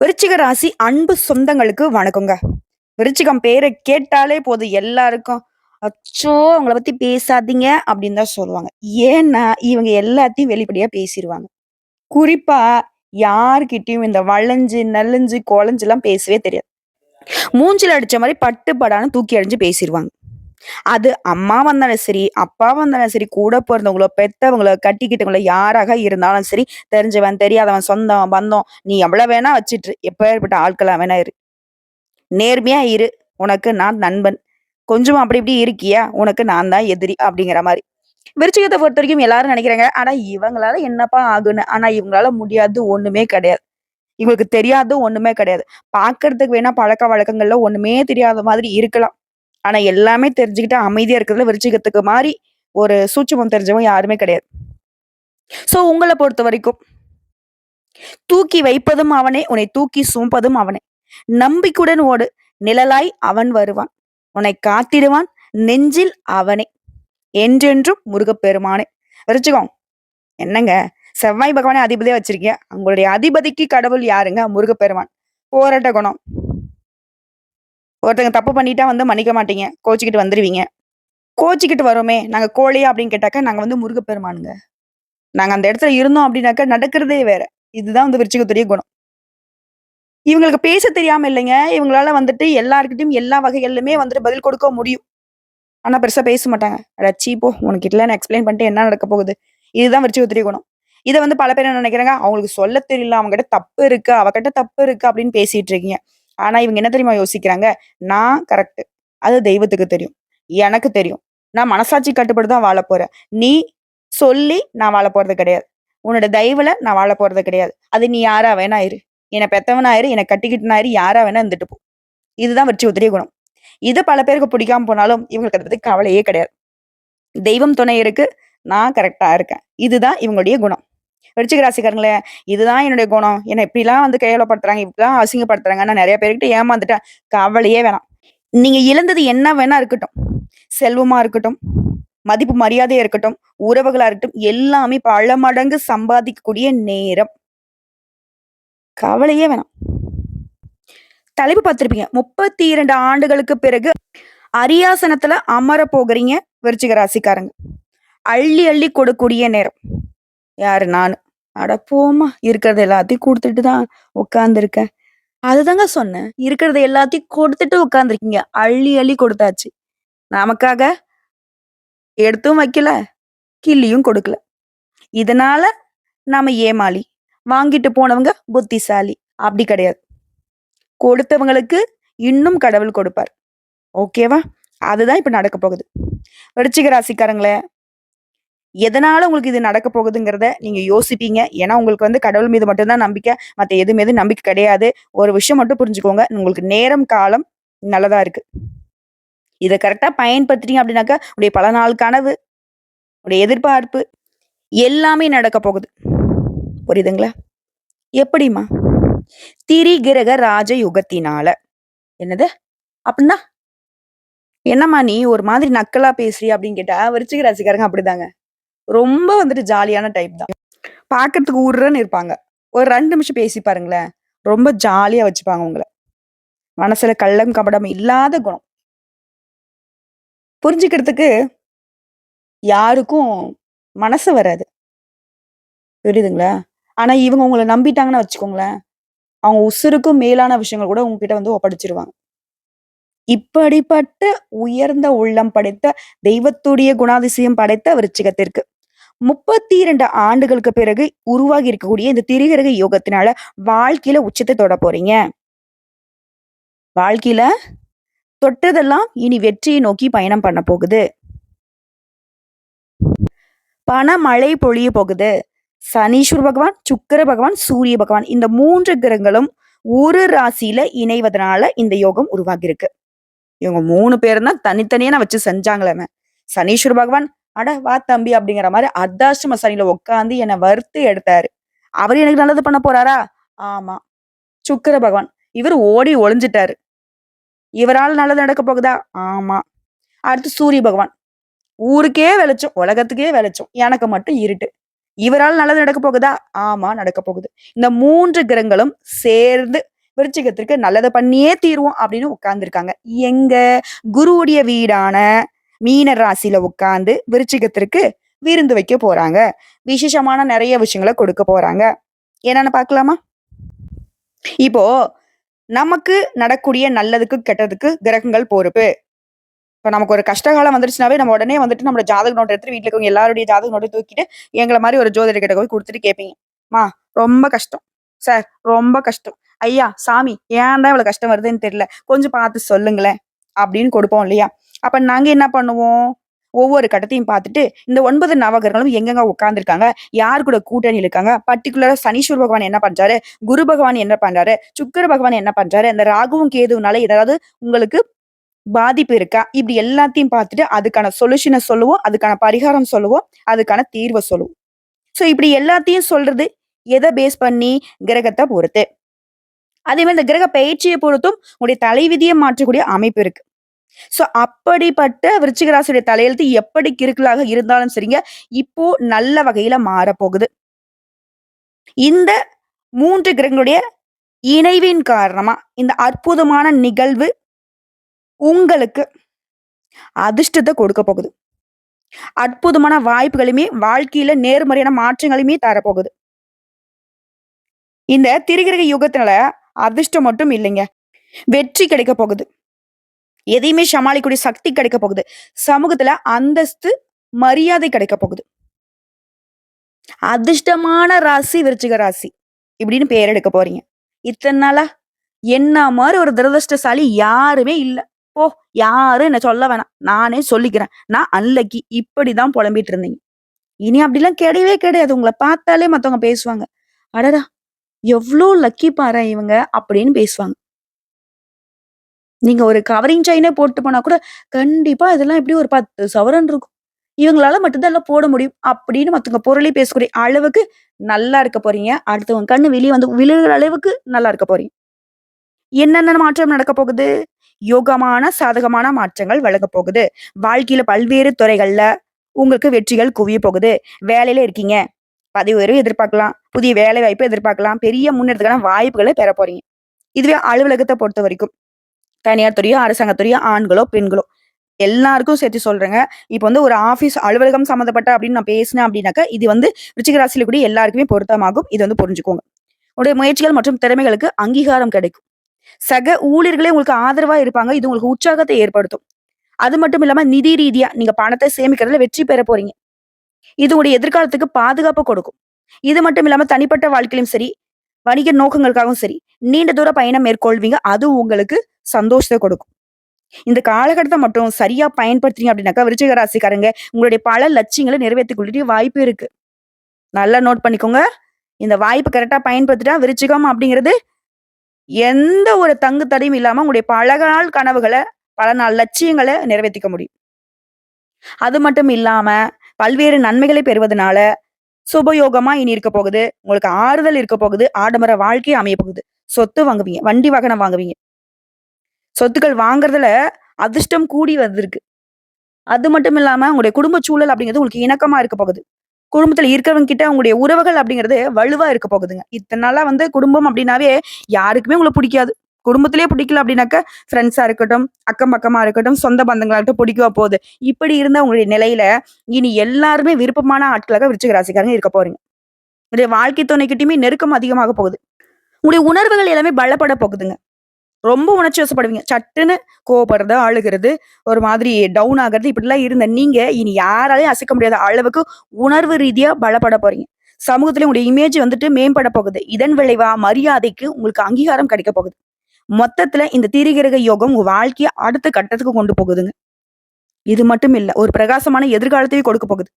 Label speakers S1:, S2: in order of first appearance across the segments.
S1: விருச்சிக ராசி அன்பு சொந்தங்களுக்கு வணக்கங்க. விருச்சிகம் பேர கேட்டாலே போதும் எல்லாருக்கும், "அச்சோ! அவங்கள பத்தி பேசாதீங்க" அப்படின்னு தான் சொல்லுவாங்க. ஏன்னா, இவங்க எல்லாத்தையும் வெளிப்படையா பேசிருவாங்க. குறிப்பா யார்கிட்டயும் இந்த வளைஞ்சு, நெளிஞ்சு, கொழஞ்சுலாம் பேசவே தெரியாது. மூஞ்சில அடிச்ச மாரி பட்டு படான்னு தூக்கி எறிஞ்சு பேசிருவாங்க. அது அம்மாவா இருந்தாலும் சரி, அப்பாவா இருந்தாலும் சரி, கூட பொறந்தவங்களோ, பெத்தவங்களோ, கட்டிக்கிட்டவங்களோ யாராக இருந்தாலும் சரி, தெரிஞ்சவன், தெரியாதவன், சொந்தம், பந்தம் நீ எவ்வளோ வேணா வச்சுட்டுரு. எப்பேர்ப்பட்ட ஆட்களா வேணா இரு. நேர்மையா இரு. உனக்கு நான் நண்பன். கொஞ்சம் அப்படி இப்படி இருக்கியா? உனக்கு நான் தான் எதிரி. அப்படிங்கிற மாரி. விருச்சிகத்த பொறுத்தவரைக்கும் எல்லாரும் நெனைக்கிறாங்க, "அட இவங்களால என்னப்பா ஆகுன்னு?" ஆனா இவங்களால முடியாதது ஒண்ணுமே கிடையாது. இவங்களுக்கு தெரியாதது ஒண்ணுமே கிடையாது. பார்க்கறதுக்கு வேணா பழக்கவழக்கங்கள்ல ஒண்ணுமே தெரியாத மாதிரி இருக்கலாம். ஆனா எல்லாமே தெரிஞ்சுக்கிட்டு அமைதியா இருக்கிறதுல விருச்சிகத்துக்கு மாரி ஒரு சூட்சுமம் தெரிஞ்சவன் யாருமே கிடையாது. சோ உங்கள பொறுத்தவரைக்கும், தூக்கி வைப்பதும் அவனே, உன்னை தூக்கி சுமப்பதும் அவனே. நம்பிக்கையுடன் ஓடு. நிழலாய் அவன் வருவான். உன்னை காத்திடுவான். நெஞ்சில் அவனே. என்றென்றும் முருகப்பெருமானே. விருச்சிகம் என்னங்க? செவ்வாய் பகவானே அதிபதியா வச்சிருக்கீங்க. உங்களுடைய அதிபதிக்கு கடவுள் யாருங்க? முருகப்பெருமான். போராட்ட குணம். ஒருத்தங்க தப்பு பண்ணிட்டா வந்து மன்னிக்க மாட்டீங்க. கோச்சுக்கிட்டு வந்துருவீங்க. கோச்சுக்கிட்டு வரோமே, நாங்க கோழையா அப்படின்னு கேட்டாக்கா, நாங்க வந்து முருகப்பெருமானுங்க. நாங்க அந்த இடத்துல இருந்தோம் அப்படின்னாக்கா, நடக்கிறதே வேற. இதுதான் வந்து விருச்சிகத்துடைய குணம். இவங்களுக்கு பேச தெரியாம இல்லைங்க. இவங்களால வந்துட்டு எல்லார்கிட்டயும் எல்லா வகைகள்லுமே வந்துட்டு பதில் கொடுக்க முடியும். ஆனா பெருசா பேச மாட்டாங்க. "அட ச்சீ போ! உனக்கிட்டலாம் நான் எக்ஸ்ப்ளைன் பண்ணிட்டு என்ன நடக்க போகுது?" இதுதான் விருச்சிகத்துடைய குணம். இத வந்து பல பேர் என்ன நினைக்கிறாங்க, அவங்களுக்கு சொல்லத் தெரியல, அவங்ககிட்ட தப்பு இருக்கு, அவகிட்ட தப்பு இருக்கு அப்படின்னு பேசிட்டு இருக்கீங்க. ஆனா இவங்க என்ன தெரியுமா யோசிக்கிறாங்க? நான் கரெக்ட். அது தெய்வத்துக்கு தெரியும். எனக்கு தெரியும். நான் மனசாட்சி கட்டுப்பட்டு தான் வாழப் போறேன். நீ சொல்லி நான் வாழப் போறது கிடையாது. உன்னோட தயவுல நான் வாழப் போறது கிடையாது. அது நீ யாரா வேணா இரு. என்ன பெத்தவனா இரு, என்ன கட்டிக்கிட்டனா இரு, யாரா வேணா இருந்துட்டு போ. இதுதான் விருச்சிகத்துடைய குணம். இது பல பேருக்கு பிடிக்காம போனாலும், இவங்களுக்கு அத பத்தி கவலையே கிடையாது. தெய்வம் துணை இருக்கு. நான் கரெக்ட்டா இருக்கேன். இதுதான் இவங்களுடைய குணம். விருச்சிக ராசிக்காரங்களே, இதுதான் என்னுடைய குணம். என்ன இப்படிலாம் வந்து கேவலப்படுத்துறாங்க, இப்படிலாம் அசிங்கப்படுத்துறாங்க. நான் நெறைய பேர்கிட்ட ஏமாந்துட்டேன். கவலையே வேணாம். நீங்க இழந்தது என்ன வேணா இருக்கட்டும். செல்வமா இருக்கட்டும், மதிப்பு மரியாதையா இருக்கட்டும், உறவுகளா இருக்கட்டும், எல்லாமே பல மடங்கு சம்பாதிக்கக்கூடிய நேரம். கவலையே வேணாம். தலைப்பு பார்த்திருப்பீங்க. 32 ஆண்டுகளுக்கு பிறகு அரியாசனத்துல அமரப் போகிறீங்க விருச்சிக ராசிக்காரங்க. அள்ளி அள்ளி கொடுக்கக்கூடிய நேரம். யாரு? நானு. அட போம்மா! இருக்கிறது எல்லாத்தையும் குடுத்துட்டு தான் உட்கார்ந்துருக்கேன். அதுதாங்க சொன்னேன். இருக்கிறது எல்லாத்தையும் கொடுத்துட்டு உட்கார்ந்துருக்கீங்க. அள்ளி அள்ளி கொடுத்தாச்சு. நமக்காக எடுத்தும் வைக்கல, கிள்ளியும் கொடுக்கல. இதனால நாம ஏமாளி. வாங்கிட்டு போனவங்க புத்திசாலி. அப்படி கிடையாது. கொடுத்தவங்களுக்கு இன்னும் கடவுள் கொடுப்பார். ஓகேவா? அதுதான் இப்ப நடக்கப் போகுது. விருச்சிக ராசிக்காரங்களே, எதனால உங்களுக்கு இது நடக்கப் போகுதுங்கிறத நீங்க யோசிப்பீங்க. ஏன்னா, உங்களுக்கு வந்து கடவுள் மீது மட்டும் தான் நம்பிக்கை. மத்த எது மீதும் நம்பிக்கை கிடையாது. ஒரு விஷயம் மட்டும் புரிஞ்சுக்கோங்க. உங்களுக்கு நேரம், காலம் நல்லதா இருக்கு. இத கரெக்ட்டா பயன்படுத்திட்டீங்க அப்படின்னாக்கா, உடைய பல நாள் கனவு, உடைய எதிர்பார்ப்பு எல்லாமே நடக்கப் போகுது. புரியுதுங்களா? எப்படிம்மா? திரிகிரக ராஜ யுகத்தினால. என்னது? அப்டின்னா? என்னம்மா நீ ஒரு மாதிரி நக்கலா பேசுறிய அப்படின்னு கேட்டா, விருச்சிக ராசிக்காரங்க அப்படிதாங்க. ரொம்ப வந்துட்டு ஜாலியான டைப் தான். பார்க்கறதுக்கு உர்ருன்னு இருப்பாங்க. ஒரு 2 நிமிஷம் பேசி பாருங்களேன். ரொம்ப ஜாலியா வச்சுப்பாங்க உங்கள. மனசுல கள்ளம், கபடம் இல்லாத குணம். புரிஞ்சுக்கிறதுக்கு யாருக்கும் மனசு வராது. புரியுதுங்களா? ஆனா இவங்க உங்கள நம்பிட்டாங்கன்னு வச்சுக்கோங்களேன், அவங்க உசுருக்கும் மேலான விஷயங்கள் கூட உங்ககிட்ட வந்து ஒப்படைச்சுருவாங்க. இப்படிப்பட்ட உயர்ந்த உள்ளம் படைத்த, தெய்வத்துடைய குணாதிசயம் படைத்த விருச்சிகத்திற்கு 32 ஆண்டுகளுக்கு பிறகு உருவாகி இருக்கக்கூடிய இந்த திரிகிரக யோகத்தினால வாழ்க்கையில உச்சத்த தொடப் போறீங்க. வாழ்க்கையில தொட்டதெல்லாம் இனி வெற்றியை நோக்கி பயணம் பண்ண போகுது. பணமழை பொழிய போகுது. சனீஸ்வர பகவான், சுக்கிர பகவான், சூரிய பகவான் இந்த 3 கிரகங்களும் ஒரு ராசியில இணைவதனால இந்த யோகம் உருவாகியிருக்கு. இவங்க 3 பேரும் தான் தனித்தனியா நான் வச்சு செஞ்சாங்களாமே. சனீஸ்வர பகவான், "அட வா தம்பி" அப்படிங்கிற மாரி அர்த்தாஷ்டம சனியில உட்காந்து என்ன வறுத்து எடுத்தாரு. அவரு எனக்கு நல்லது பண்ண போறாரா? ஆமா. சுக்கிர பகவான், இவரு ஓடி ஒளிஞ்சுட்டாரு. இவரால நல்லது நடக்க போகுதா? ஆமா. அடுத்து சூரிய பகவான், ஊருக்கே வெளிச்சம், உலகத்துக்கே வெளிச்சம். எனக்கு மட்டும் இருட்டு. இவரால நல்லது நடக்க போகுதா? ஆமா நடக்க போகுது. இந்த 3 கிரகங்களும் சேர்ந்து விருச்சிகத்திற்கு நல்லத பண்ணியே தீருவோம் அப்படின்னு உட்கார்ந்துருக்காங்க. எங்க? குருவுடைய வீடான மீன ராசியில உட்கார்ந்து விருச்சிகத்திற்கு விருந்து வைக்க போறாங்க. விசேஷமான நெறைய விஷயங்கள கொடுக்க போறாங்க. என்னன்னு பார்க்கலாமா? இப்போ நமக்கு நடக்கக்கூடிய நல்லதுக்கு, கெட்டதுக்கு கிரகங்கள் பொறுப்பு. இப்ப நமக்கு ஒரு கஷ்டகாலம் வந்துருச்சுனாவே, நம்ம உடனே வந்துட்டு நம்மளோட ஜாதக நோட்ட எடுத்துட்டு வீட்ல இருக்கவங்க எல்லாருடைய ஜாதக நோட்ட தூக்கிட்டு, எங்கள மாரி ஒரு ஜோதிடர்கிட்ட போய் குடுத்துட்டு கேட்பீங்க. "அம்மா ரொம்ப கஷ்டம். சார் ரொம்ப கஷ்டம். ஐயா, சாமி ஏன் தான் இவ்வளவு கஷ்டம் வருதுன்னு தெரியல. கொஞ்சம் பார்த்து சொல்லுங்களேன்." அப்படின்னு கொடுப்போம் இல்லையா? அப்ப நாங்க என்ன பண்ணுவோம்? ஒவ்வொரு கட்டத்தையும் பார்த்துட்டு, இந்த 9 நவகிரகங்களும் எங்கெங்க உட்கார்ந்துருக்காங்க? யார் கூட கூட்டணியில இருக்காங்க? பர்ட்டிகுலரா சனீஸ்வர பகவான் என்ன பண்றாரு? குரு பகவான் என்ன பண்றாரு? சுக்கிர பகவான் என்ன பண்றாரு? இந்த ராகுவும், கேதுவுனால ஏதாவது உங்களுக்கு பாதிப்பு இருக்கா? இப்படி எல்லாத்தையும் பார்த்துட்டு, அதுக்கான சொல்யூஷன சொல்லுவோம். அதுக்கான பரிகாரம் சொல்லுவோம். அதுக்கான தீர்வ சொல்லுவோம். சோ இப்படி எல்லாத்தையும் சொல்றது எத பேஸ் பண்ணி? கிரகத்த பொறுத்து. அதே மாரி இந்த கிரக பெயர்ச்சிய பொறுத்தும் உங்களுடைய தலைவிதிய மாற்றக்கூடிய அமைப்பு இருக்கு. சோ அப்படிப்பட்ட விருச்சிக ராசியுடைய தலையெழுத்து எப்படி கிறுக்கலாக இருந்தாலும் சரிங்க, இப்போ நல்ல வகையில மாறப்போகுது. இந்த 3 கிரகங்களுடைய இணைவின் காரணமா, இந்த அற்புதமான நிகழ்வு உங்களுக்கு அதிர்ஷ்டத்த கொடுக்க போகுது. அற்புதமான வாய்ப்புகளையுமே, வாழ்க்கையில நேர்மறையான மாற்றங்களையுமே தரப்போகுது. இந்த திரிகிரக யுகத்தினால அதிர்ஷ்டம் மட்டும் இல்லைங்க. வெற்றி கிடைக்க போகுது. எதையுமே சமாளிக்கக்கூடிய சக்தி கிடைக்க போகுது. சமூகத்துல அந்தஸ்து, மரியாதை கிடைக்க போகுது. அதிர்ஷ்டமான ராசி விருச்சிக ராசி. இப்படின்னு பேர் எடுக்க போறீங்க. இத்தன நாளா என்ன மாரி ஒரு துரதிர்ஷ்டசாலி யாருமே இல்ல. போ யாரும் என்ன சொல்ல வேணாம். நானே சொல்லிக்கிறேன். நான் அன்லக்கி இப்படிதான் புலம்பிட்டு இருந்தீங்க. இனி அப்படிலாம் கிடையவே கிடையாது. உங்கள பார்த்தாலே மத்தவங்க பேசுவாங்க. அடடா! எவ்ளோ லக்கி பாரேன் இவங்க அப்படின்னு பேசுவாங்க. நீங்க ஒரு கவரிங் செயினே போட்டு போனா கூட, கண்டிப்பா இதெல்லாம் எப்படியும் ஒரு 10 சவரன் இருக்கும். இவங்களால மட்டும் தான் எல்லாம் போட முடியும். அப்படின்னு மத்தவங்க புரளி பேசக்கூடிய அளவுக்கு நல்லா இருக்க போறீங்க. அடுத்தவங்க கண்ணு வெளிய வந்து விழுகிற அளவுக்கு நல்லா இருக்க போறீங்க. என்னென்ன மாற்றம் நடக்க போகுது? யோகமான, சாதகமான மாற்றங்கள் விலகப் போகுது. வாழ்க்கையில பல்வேறு துறைகள்ல உங்களுக்கு வெற்றிகள் குவிய போகுது. வேலையில இருக்கீங்க. பதவி உயர்வு எதிர்பார்க்கலாம். புதிய வேலை வாய்ப்பு எதிர்பார்க்கலாம். பெரிய முன்னேற்றத்துக்கான வாய்ப்புகள பெற போறீங்க. இதுவே அலுவலகத்த பொறுத்தவரைக்கும், தனியார் துறையோ, அரசாங்க துறையோ, ஆண்களோ, பெண்களோ எல்லாருக்கும் சேர்த்து சொல்றேங்க. இப்ப வந்து ஒரு ஆபீஸ் அலுவலகம் சம்மந்தப்பட்ட அப்படின்னு நான் பேசினேன் அப்படின்னாக்க, இது வந்து விருச்சிக ராசியில கூடிய எல்லாருக்குமே பொருத்தமாகும். இது வந்து புரிஞ்சுக்கோங்க. உங்களுடைய முயற்சிகள் மற்றும் திறமைகளுக்கு அங்கீகாரம் கிடைக்கும். சக ஊழியர்களே உங்களுக்கு ஆதரவா இருப்பாங்க. இது உங்களுக்கு உற்சாகத்தை ஏற்படுத்தும். அது மட்டும் இல்லாம நிதி ரீதியா நீங்க பணத்த சேமிக்கிறதுல வெற்றி பெற போறீங்க. இது உங்களுடைய எதிர்காலத்துக்கு பாதுகாப்பு கொடுக்கும். இது மட்டும் இல்லாம தனிப்பட்ட வாழ்க்கையிலும் சரி, வணிக நோக்கங்களுக்காகவும் சரி, நீண்ட தூர பயணம் மேற்கொள்வீங்க. அது உங்களுக்கு சந்தோஷத்த கொடுக்கும். இந்த காலகட்டத்த மட்டும் சரியா பயன்படுத்துறீங்க அப்படின்னாக்கா, விருச்சிக ராசிக்காரங்க உங்களுடைய பல லட்சியங்கள நிறைவேத்திக் கொள்ளுடைய வாய்ப்பு இருக்கு. நல்லா நோட் பண்ணிக்கோங்க. இந்த வாய்ப்பு கரெக்ட்டா பயன்படுத்திட்டா விருச்சிகம் அப்படிங்கிறது எந்த ஒரு தங்கு தடையும் இல்லாம உங்களுடைய பல நாள் கனவுகள, பல நாள் லட்சியங்கள நிறைவேத்திக்க முடியும். அது மட்டும் இல்லாம, பல்வேறு நன்மைகளை பெறுவதனால, சுபயோகமா இனி இருக்க போகுது. உங்களுக்கு ஆறுதல் இருக்க போகுது. ஆடம்பர வாழ்க்கை அமைய போகுது. சொத்து வாங்குவீங்க. வண்டி வாகனம் வாங்குவீங்க. சொத்துக்கள் வாங்குறதுல அதிர்ஷ்டம் கூடி வந்திருக்கு. அது மட்டும் இல்லாம, உங்களுடைய குடும்ப சூழல் அப்படிங்கிறது உங்களுக்கு இணக்கமா இருக்க போகுது. குடும்பத்துல இருக்கிறவங்க கிட்ட உங்களுடைய உறவுகள் அப்படிங்கிறது வலுவா இருக்க போகுதுங்க. இத்தன நாளா வந்து குடும்பம் அப்படின்னாவே யாருக்குமே உங்கள புடிக்காது. குடும்பத்திலேயே பிடிக்கல அப்படின்னாக்க, ஃப்ரெண்ட்ஸா இருக்கட்டும், அக்கம் பக்கமா இருக்கட்டும், சொந்த பந்தங்களாகட்டும் பிடிக்கவா போகுது. இப்படி இருந்த உங்களுடைய நிலையில, இனி எல்லாருமே விருப்பமான ஆட்களாக விருச்சிக ராசிக்காரங்க இருக்க போறீங்க. உங்களுடைய வாழ்க்கை துணைக்கிட்டயுமே நெருக்கம் அதிகமாக போகுது. உங்களுடைய உணர்வுகள் எல்லாமே பலப்பட போகுதுங்க. ரொம்ப உணர்ச்சி வசப்படுவீங்க. சட்டுன்னு கோவப்படுறது, அழுகுறது, ஒரு மாதிரி டவுன் ஆகுறது இப்படிலாம் இருந்த நீங்க, இனி யாராலயும் அசைக்க முடியாத அளவுக்கு உணர்வு ரீதியா பலப்பட போறீங்க. சமூகத்தில உங்களுடைய இமேஜ் வந்துட்டு மேம்பட போகுது. இதன் விளைவா மரியாதைக்கு உங்களுக்கு அங்கீகாரம் கிடைக்க போகுது. மொத்தத்துல இந்த திரிகிரக யோகம் உங்க வாழ்க்கைய அடுத்த கட்டத்துக்கு கொண்டு போகுதுங்க. இது மட்டும் இல்ல. ஒரு பிரகாசமான எதிர்காலத்தையும் கொடுக்க போகுது.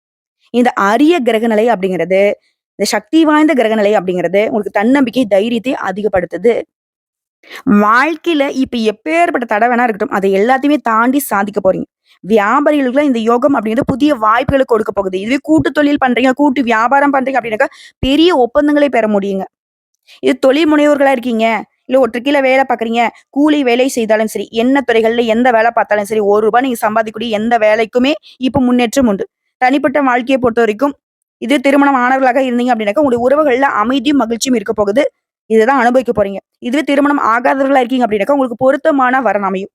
S1: இந்த அரிய கிரகநிலை அப்படிங்கிறது, இந்த சக்தி வாய்ந்த கிரகநிலை அப்படிங்கிறது உங்களுக்கு தன்னம்பிக்கை, தைரியத்தை அதிகப்படுத்துது. வாழ்க்கையில இப்ப எப்பேற்பட்ட தடை வேணா இருக்கட்டும். அதை எல்லாத்தையுமே தாண்டி சாதிக்க போறீங்க. வியாபாரிகளுக்குலாம் இந்த யோகம் அப்படிங்கிறது புதிய வாய்ப்புகள கொடுக்க போகுது. இதுவே கூட்டு தொழில் பண்றீங்க, கூட்டு வியாபாரம் பண்றீங்க அப்படின்னாக்கா, பெரிய ஒப்பந்தங்களை பெற முடியுங்க. இது தொழில் முனைவோர்களா இருக்கீங்க. இல்ல ஒருத்தர் கீழ வேலை பார்க்குறீங்க. கூலி வேலை செய்தாலும் சரி, என்ன துறைகள்ல எந்த வேலை பார்த்தாலும் சரி, ரூ. 1 நீங்க சம்பாதிக்கக்கூடிய எந்த வேலைக்குமே இப்ப முன்னேற்றம் உண்டு. தனிப்பட்ட வாழ்க்கைய பொறுத்தவரைக்கும், இது திருமணம் ஆனவர்களாக இருந்தீங்க அப்படின்னாக்கா, உங்களுடைய உறவுகள்ல அமைதியும், மகிழ்ச்சியும் இருக்க போகுது. இதுதான் அனுபவிக்க போறீங்க. இதுவே திருமணம் ஆகாதவர்களா இருக்கீங்க அப்படின்னாக்கா, உங்களுக்கு பொருத்தமான வரன் அமையும்.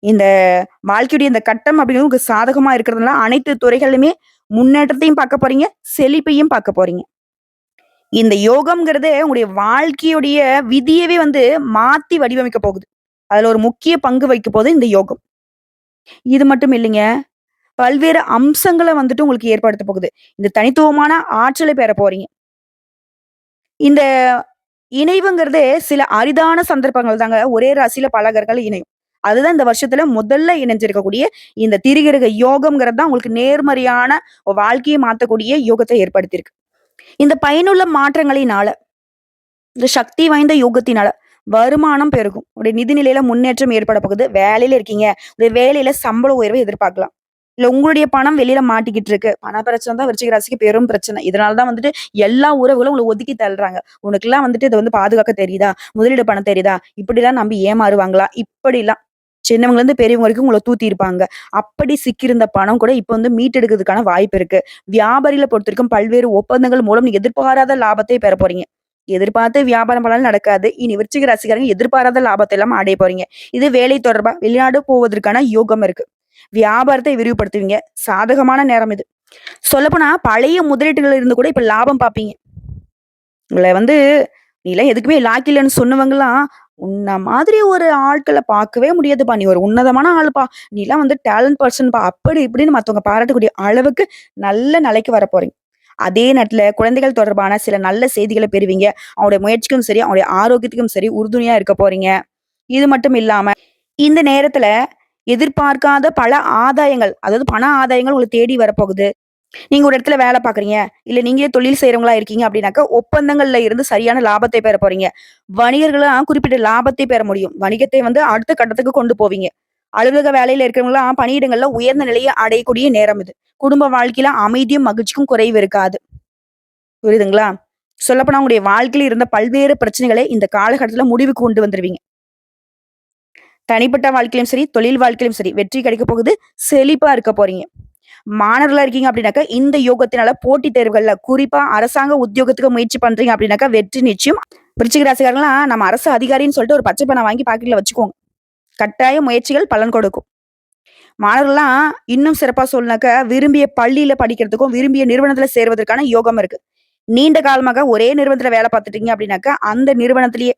S1: இந்த வாழ்க்கையுடைய இந்த கட்டம் அப்படிங்கிறது உங்களுக்கு சாதகமா இருக்கிறதுனால, அனைத்து துறைகளிலுமே முன்னேற்றத்தையும் பார்க்க போறீங்க, செழிப்பையும் பார்க்க போறீங்க. இந்த யோகம்ங்கிறது உங்களுடைய வாழ்க்கையுடைய விதியவே மாத்தி வடிவமைக்க போகுது. அதுல ஒரு முக்கிய பங்கு வகிக்க போது இந்த யோகம். இது மட்டும் இல்லைங்க. பல்வேறு அம்சங்கள உங்களுக்கு ஏற்படுத்த போகுது. இந்த தனித்துவமான ஆற்றலை பெற போறீங்க. இந்த இணைவுங்கிறது சில அரிதான சந்தர்ப்பங்கள் தாங்க ஒரே ராசியில பல கிரகங்கள் இணையும். அதுதான் இந்த வருஷத்துல முதல்ல இணைஞ்சிருக்கக்கூடிய இந்த திரிகிரக யோகம்ங்கிறது தான் உங்களுக்கு நேர்மறையான வாழ்க்கையை மாத்தக்கூடிய யோகத்தை ஏற்படுத்தியிருக்கு. இந்த பயனுள்ள மாற்றங்களினால, இந்த சக்தி வாய்ந்த யோகத்தினால வருமானம் பெருகும். உங்களுடைய நிதி நிலையில முன்னேற்றம் ஏற்பட போகுது. வேலையில இருக்கீங்க. உங்களுடைய வேலையில சம்பள உயர்வை எதிர்பார்க்கலாம். இல்ல உங்களுடைய பணம் வெளியில மாட்டிக்கிட்டு இருக்கு. பண பிரச்சனை தான் விருச்சிக ராசிக்கு பெரும் பிரச்சனை. இதனால தான் எல்லா உறவுகளும் உங்கள ஒதுக்கி தள்றாங்க. உனக்கெல்லாம் இத பாதுகாக்க தெரியுதா? முதலீடு பண்ண தெரியுதா? இப்படிலாம் நம்பி ஏமாறுவாங்களா? இப்படிலாம் சின்னவங்கல இருந்து பெரியவங்க வரைக்கும் உங்கள தூத்தி இருப்பாங்க. அப்படி சிக்கியிருந்த பணம் கூட இப்ப மீட்டெடுக்கிறதுக்கான வாய்ப்பு இருக்கு. வியாபாரிகள பொறுத்தவரைக்கும் பல்வேறு ஒப்பந்தங்கள் மூலம் நீங்க எதிர்பாராத லாபத்தை பெற போறீங்க. எதிர்பார்த்து வியாபாரம் பண்ணாலும் நடக்காது. இனி விருச்சிக ராசிக்காரங்க எதிர்பாராத லாபத்தை எல்லாம் அடைய போறீங்க. இது வேலை தொடர்பா வெளிநாடு போவதற்கான யோகம் இருக்கு. வியாபாரத்தை விரிவுபடுத்துவீங்க. சாதகமான நேரம் இது. சொல்லப்போனா பழைய முதலீட்டுகள்ல இருந்து கூட இப்ப லாபம் பார்ப்பீங்க. உங்கள நீலாம் எதுக்குமே லாய்க்கு இல்லன்னு சொன்னவங்கலாம், "உன்ன மாதிரி ஒரு ஆட்கள பார்க்கவே முடியாதுப்பா. நீ ஒரு உன்னதமான ஆளுப்பா. நீலாம் டேலண்ட் பெர்சன்ப்பா." அப்படி இப்படின்னு மத்தவங்க பாராட்டக்கூடிய அளவுக்கு நல்ல நிலைக்கு வரப்போறீங்க. அதே நேரத்துல குழந்தைகள் தொடர்பான சில நல்ல செய்திகள பெறுவீங்க. அவங்களுடைய முயற்சிக்கும் சரி, அவங்களுடைய ஆரோக்கியத்துக்கும் சரி உறுதுணையா இருக்க போறீங்க. இது மட்டும் இல்லாம, இந்த நேரத்துல எதிர்பார்க்காத பல ஆதாயங்கள், அதாவது பண ஆதாயங்கள் உங்கள தேடி வரப்போகுது. நீங்க ஒரு இடத்துல வேலை பார்க்குறீங்க, இல்ல நீங்களே தொழில் செய்றவங்களா இருக்கீங்க அப்படின்னாக்கா, ஒப்பந்தங்கள்ல இருந்து சரியான லாபத்தை பெற போறீங்க. வணிகர்கள்லாம் குறிப்பிட்ட லாபத்தை பெற முடியும். வணிகத்தை அடுத்த கட்டத்துக்கு கொண்டு போவீங்க. அலுவலக வேலையில இருக்கிறவங்கலாம் பணியிடங்கள்ல உயர்ந்த நிலையை அடையக்கூடிய நேரம் இது. குடும்ப வாழ்க்கையில அமைதியும், மகிழ்ச்சிக்கும் குறைவு இருக்காது. புரியுதுங்களா? சொல்லப்போனா உங்களுடைய வாழ்க்கையில இருந்த பல்வேறு பிரச்சனைகளை இந்த காலகட்டத்துல முடிவுக்கு கொண்டு வந்துருவீங்க. தனிப்பட்ட வாழ்க்கையிலும் சரி, தொழில் வாழ்க்கையிலும் சரி, வெற்றி கிடைக்க போகுது. செழிப்பா இருக்க போறீங்க. மாணவர்களா இருக்கீங்க அப்படின்னாக்கா, இந்த யோகத்தினால போட்டித் தேர்வுகள்ல குறிப்பா அரசாங்க உத்தியோகத்துக்கு முயற்சி பண்றீங்க அப்படின்னாக்கா, வெற்றி நிச்சயம். விருச்சிக ராசிக்காரங்கலாம் நம்ம அரசு அதிகாரின்னு சொல்லிட்டு ஒரு பச்சை பணம் வாங்கி பாக்கெட்ல வச்சுக்கோங்க. கட்டாய முயற்சிகள் பலன் கொடுக்கும். மாணவர்கள்லாம் இன்னும் சிறப்பா சொல்லனாக்கா, விரும்பிய பள்ளியில படிக்கிறதுக்கும், விரும்பிய நிறுவனத்துல சேர்வதற்கான யோகம் இருக்கு. நீண்ட காலமாக ஒரே நிறுவனத்துல வேலை பார்த்துட்டீங்க அப்படின்னாக்கா, அந்த நிறுவனத்திலேயே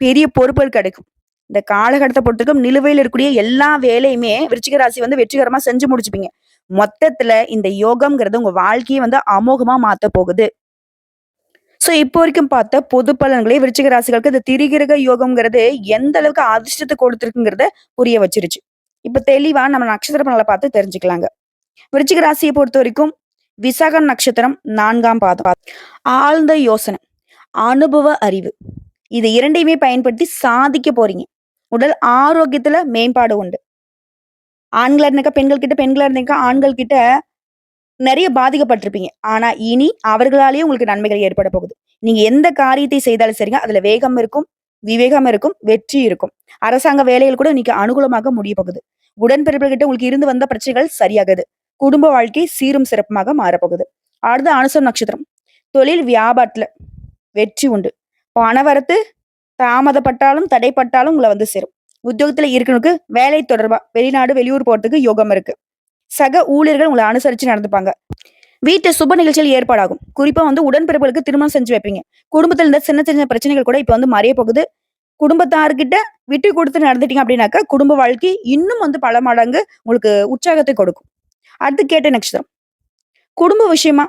S1: பெரிய பொறுப்புகள் கிடைக்கும். இந்த காலகட்டத்த பொறுத்தவரைக்கும் நிலுவையில் இருக்கக்கூடிய எல்லா வேலையுமே விருச்சிக ராசி வெற்றிகரமா செஞ்சு முடிச்சுப்பீங்க. மொத்தத்துல இந்த யோகம்ங்கிறது உங்க வாழ்க்கைய அமோகமா மாத்த போகுது. சோ இப்போ வரைக்கும் பார்த்த பொது பலன்களே விருச்சிக ராசிகளுக்கு இந்த திரிகிரக யோகம்ங்கிறது எந்த அளவுக்கு அதிர்ஷ்டத்த கொடுத்திருக்குங்கிறத புரிய வச்சிருச்சு. இப்ப தெளிவா நம்ம நட்சத்திர பலன்கள பார்த்து தெரிஞ்சுக்கலாங்க. விருச்சிக ராசியை பொறுத்தவரைக்கும் விசாகம் நட்சத்திரம் 4ஆம் பாதம். ஆழ்ந்த யோசனை, அனுபவ அறிவு இது இரண்டையுமே பயன்படுத்தி சாதிக்க போறீங்க. உடல் ஆரோக்கியத்துல மேம்பாடு உண்டு. ஆண்களா இருந்தாக்கா பெண்கள் கிட்ட, பெண்களா இருந்தாக்கா ஆண்கள் கிட்ட நெறைய பாதிக்கப்பட்டிருப்பீங்க. ஆனா இனி அவர்களாலேயே உங்களுக்கு நன்மைகள் ஏற்பட போகுது. நீங்க எந்த காரியத்தை செய்தாலும் சரிங்க, அதுல வேகம் இருக்கும், விவேகம் இருக்கும், வெற்றி இருக்கும். அரசாங்க வேலைகள் கூட இன்னைக்கு அனுகூலமாக முடிய போகுது. உடன்பிறப்புகள்கிட்ட உங்களுக்கு இருந்து வந்த பிரச்சனைகள் சரியாகுது. குடும்ப வாழ்க்கை சீரும் சிறப்புமாக மாறப்போகுது. அடுத்து அனுசம் நட்சத்திரம். தொழில் வியாபாரத்துல வெற்றி உண்டு. பணவரத்து தாமதப்பட்டாலும், தடைப்பட்டாலும் உங்கள சேரும். உத்தியோகத்துல இருக்கிறவங்களுக்கு வேலை தொடர்பா வெளிநாடு, வெளியூர் போறதுக்கு யோகம் இருக்கு. சக ஊழியர்கள் உங்கள அனுசரிச்சு நடந்துப்பாங்க. வீட்டு சுப நிகழ்ச்சிகள் ஏற்பாடாகும். குறிப்பா உடன்பிறப்புகளுக்கு திருமணம் செஞ்சு வைப்பீங்க. குடும்பத்துல இருந்த சின்ன சின்ன பிரச்சனைகள் கூட இப்ப மறைய போகுது. குடும்பத்தார்கிட்ட விட்டு கொடுத்து நடந்துட்டீங்க அப்படின்னாக்கா, குடும்ப வாழ்க்கை இன்னும் பல மடங்கு உங்களுக்கு உற்சாகத்தை கொடுக்கும். அடுத்து கேட்ட நட்சத்திரம். குடும்ப விஷயமா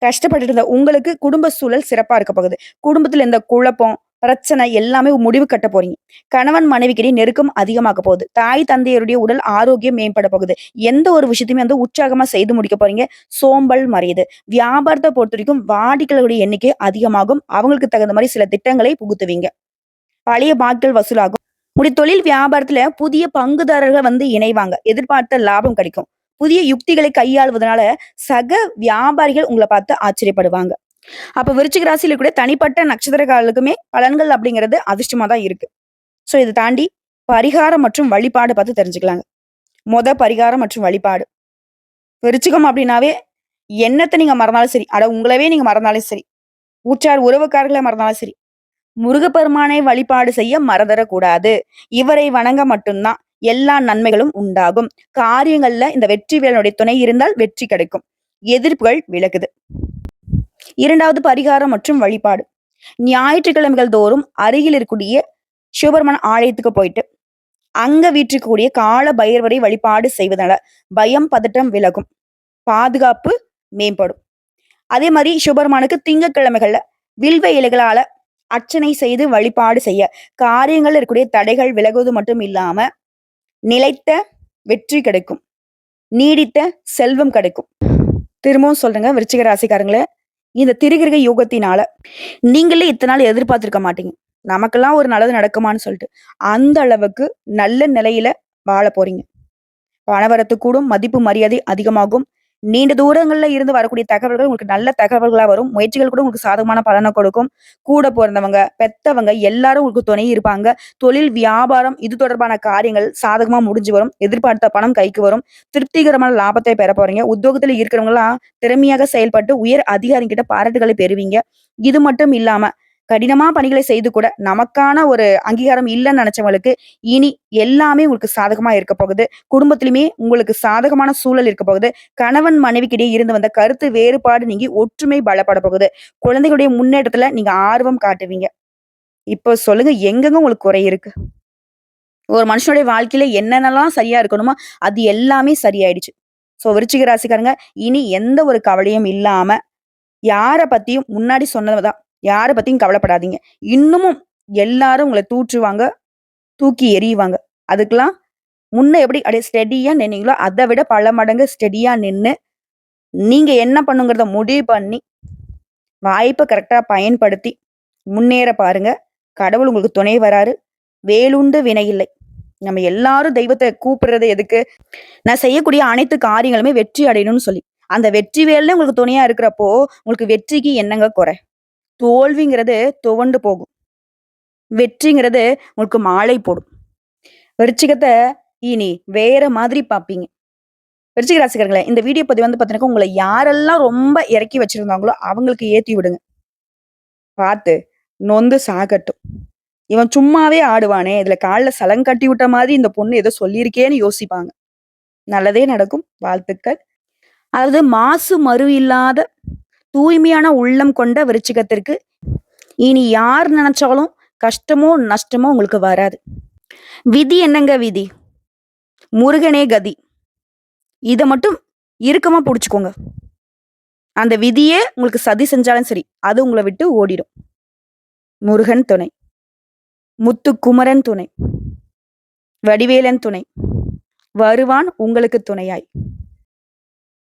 S1: கஷ்டப்பட்டுட்டு இருந்த உங்களுக்கு குடும்ப சூழல் சிறப்பா இருக்க போகுது. குடும்பத்துல இந்த குழப்பம், பிரச்சனை எல்லாமே முடிவு கட்ட போறீங்க. கணவன் மனைவிக்கிடையே நெருக்கம் அதிகமாக போகுது. தாய் தந்தையருடைய உடல் ஆரோக்கியம் மேம்பட போகுது. எந்த ஒரு விஷயத்தையுமே உற்சாகமா செய்து முடிக்க போறீங்க. சோம்பல் மறையுது. வியாபாரத்தை பொறுத்தவரைக்கும் வாடிக்கையாளர்களுடைய எண்ணிக்கை அதிகமாகும். அவங்களுக்கு தகுந்த மாதிரி சில திட்டங்களை புகுத்துவீங்க. பழைய பாக்கிகள் வசூலாகும். உங்களுடைய தொழில் வியாபாரத்துல புதிய பங்குதாரர்கள் இணைவாங்க. எதிர்பார்த்த லாபம் கிடைக்கும். புதிய யுக்திகளை கையாளுவதனால சக வியாபாரிகள் உங்களை பார்த்து ஆச்சரியப்படுவாங்க. அப்ப விருச்சிக ராசியில கூட தனிப்பட்ட நட்சத்திரக்காரர்களுக்குமே பலன்கள் அப்படிங்கிறது அதிர்ஷ்டமா தான் இருக்கு. சோ இதை தாண்டி பரிகாரம் மற்றும் வழிபாடு பார்த்து தெரிஞ்சுக்கலாங்க. பரிகாரம் மற்றும் வழிபாடு. விருச்சிகம் அப்படின்னாவே என்னத்தை நீங்க மறந்தாலும் சரி, உங்களவே நீங்க மறந்தாலும் சரி, உற்றார் உறவுக்காரர்களை மறந்தாலும் சரி, முருகப்பெருமானை வழிபாடு செய்ய மறந்துடக்கூடாது. இவரை வணங்க மட்டும்தான் எல்லா நன்மைகளும் உண்டாகும். காரியங்கள்ல இந்த வெற்றிவேலனுடைய துணை இருந்தால் வெற்றி கிடைக்கும். எதிர்ப்புகள் விலகுது. 2வது பரிகாரம் மற்றும் வழிபாடு. ஞாயிற்றுக்கிழமைகள் தோறும் அருகில் இருக்கக்கூடிய சிவபெருமான ஆலயத்துக்கு போயிட்டு அங்க வீற்றிருக்கக்கூடிய கால பைரவரை வழிபாடு செய்வதனால பயம் பதட்டம் விலகும். பாதுகாப்பு மேம்படும். அதே மாதிரி சிவபெருமானுக்கு திங்கட்கிழமைகள்ல வில்வ இலைகளால அர்ச்சனை செய்து வழிபாடு செய்ய காரியங்கள் இருக்கக்கூடிய தடைகள் விலகுவது மட்டும் இல்லாம நிலைத்த வெற்றி கிடைக்கும். நீடித்த செல்வம் கிடைக்கும். திரும்பவும் சொல்றேங்க விருச்சிக ராசிக்காரங்களே, இந்த திருகிருக யோகத்தினால நீங்களே இத்தனை நாள் எதிர்பார்த்திருக்க மாட்டீங்க. நமக்கெல்லாம் ஒரு நல்லது நடக்குமான்னு சொல்லிட்டு அந்த அளவுக்கு நல்ல நிலையில வாழ போறீங்க. பணவரத்து கூடும், மதிப்பு மரியாதை அதிகமாகும். நீண்ட தூரங்கள்ல இருந்து வரக்கூடிய தகவல்கள் உங்களுக்கு நல்ல தகவல்களா வரும். முயற்சிகள் கூட உங்களுக்கு சாதகமான பலனை கொடுக்கும். கூட பிறந்தவங்க, பெத்தவங்க எல்லாரும் உங்களுக்கு துணை இருப்பாங்க. தொழில், வியாபாரம் இது தொடர்பான காரியங்கள் சாதகமா முடிஞ்சு வரும். எதிர்பார்த்த பணம் கைக்கு வரும். திருப்திகரமான லாபத்தை பெற போறீங்க. உத்தியோகத்துல இருக்கிறவங்க எல்லாம் திறமையாக செயல்பட்டு உயர் அதிகாரிகிட்ட பாராட்டுகளை பெறுவீங்க. இது மட்டும் இல்லாம கடினமா பணிகளை செய்து கூட நமக்கான ஒரு அங்கீகாரம் இல்லைன்னு நினைச்சவங்களுக்கு இனி எல்லாமே உங்களுக்கு சாதகமா இருக்க போகுது. குடும்பத்திலுமே உங்களுக்கு சாதகமான சூழல் இருக்க போகுது. கணவன் மனைவிக்கிடையே இருந்து வந்த கருத்து வேறுபாடு நீங்கி ஒற்றுமை பலப்பட போகுது. குழந்தைகளுடைய முன்னேற்றத்துல நீங்க ஆர்வம் காட்டுவீங்க. இப்போ சொல்லுங்க, எங்கெங்க உங்களுக்கு குறை இருக்கு? ஒரு மனுஷனுடைய வாழ்க்கையில என்னென்னலாம் சரியா இருக்கணுமோ அது எல்லாமே சரியாயிடுச்சு. சோ விருச்சிக ராசிக்காரங்க, இனி எந்த ஒரு கவலையும் இல்லாம யார பத்தியும் முன்னாடி சொன்னதுதான், யார பத்தியும் கவலைப்படாதீங்க. இன்னமும் எல்லாரும் உங்களை தூற்றுவாங்க, தூக்கி எறியுவாங்க. அதுக்கெல்லாம் முன்ன எப்படி அப்படியே ஸ்டெடியா நின்னீங்களோ அதை விட பல மடங்கு ஸ்டெடியா நின்னு நீங்க என்ன பண்ணுங்கிறத முடிவு பண்ணி வாய்ப்பை கரெக்டா பயன்படுத்தி முன்னேற பாருங்க. கடவுள் உங்களுக்கு துணை வராரு. வேலுண்டு வினை இல்லை. நம்ம எல்லாரும் தெய்வத்தை கூப்பிடுறது எதுக்கு? நான் செய்யக்கூடிய அனைத்து காரியங்களுமே வெற்றி அடையணும்னு சொல்லி. அந்த வெற்றி வேலை உங்களுக்கு துணையா இருக்கிறப்போ உங்களுக்கு வெற்றிக்கு என்னங்க குறை? தோல்விங்கிறது துவண்டு போகும். வெற்றிங்கிறது உங்களுக்கு மாலை போடும். விருச்சிகத்தை இனி வேற மாதிரி பார்ப்பீங்க. விருச்சிக ராசிக்காரங்களே, இந்த வீடியோ பதிவு வந்து பார்த்தீங்கன்னா உங்களை யாரெல்லாம் ரொம்ப இறக்கி வச்சிருந்தாங்களோ அவங்களுக்கு ஏத்தி விடுங்க. பார்த்து நொந்து சாகட்டும். இவன் சும்மாவே ஆடுவானே, இதுல கால்ல சலங்க கட்டி விட்ட மாதிரி இந்த பொண்ணு ஏதோ சொல்லியிருக்கேன்னு யோசிப்பாங்க. நல்லதே நடக்கும். வாழ்த்துக்கள். அதாவது மாசு மறு இல்லாத தூய்மையான உள்ளம் கொண்ட விருச்சிகத்திற்கு இனி யார் நினைச்சாலும் கஷ்டமோ நஷ்டமோ உங்களுக்கு வராது. விதி என்னங்க விதி? முருகனே கதி. இதை மட்டும் இறுக்கமா புடிச்சுக்கோங்க. அந்த விதியே உங்களுக்கு சதி செஞ்சாலும் சரி, அது உங்களை விட்டு ஓடிடும். முருகன் துணை, முத்துக்குமரன் துணை, வடிவேலன் துணை, வருவான் உங்களுக்கு துணையாய்.